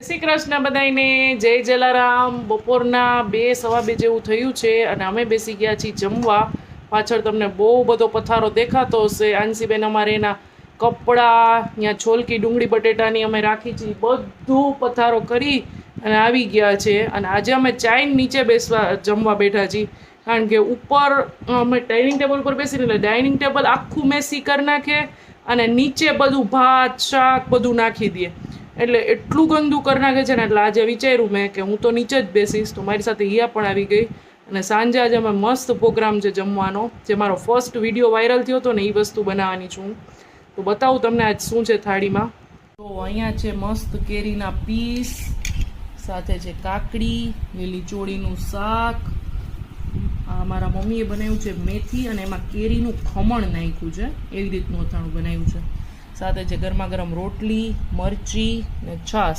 શ્રી કૃષ્ણ બધાઈને, જય જલારામ. બપોરના 2:15 જેવું થયું છે અને અમે બેસી ગયા છીએ જમવા. પાછળ તમને બહુ બધો પથારો દેખાતો હશે. આંસીબેન અમારે એના કપડાં, ત્યાં છોલકી ડુંગળી બટેટાની અમે રાખી છે, બધું પથારો કરી અને આવી ગયા છે. અને આજે અમે ચાઈન નીચે જમવા બેઠા છીએ, કારણ કે ઉપર અમે ડાઇનિંગ ટેબલ પર બેસીને એટલે ડાઇનિંગ ટેબલ આખું મેસી કરી નાખે અને નીચે બધું ભાત શાક બધું નાખી દે, એટલે એટલું ગંદુ કરી નાખે છે ને. એટલે આજે વિચાર્યું મેં કે હું તો નીચે જ બેસીશ, તો મારી સાથે હિયા પણ આવી ગઈ. અને સાંજે આજે અમે મસ્ત પ્રોગ્રામ છે જમવાનો, જે મારો ફર્સ્ટ વિડીયો વાયરલ થયો હતો ને એ વસ્તુ બનાવવાની છું. તો બતાવું તમને આજ શું છે થાળીમાં. તો અહીંયા છે મસ્ત કેરીના પીસ, સાથે છે કાકડી, લીલી ચોળીનું શાક, આ મારા મમ્મીએ બનાવ્યું છે મેથી અને એમાં કેરીનું ખમણ નાખ્યું છે, એવી રીતનું અથાણું બનાવ્યું છે. સાથે છે ગરમા ગરમ રોટલી, મરચી ને છાશ.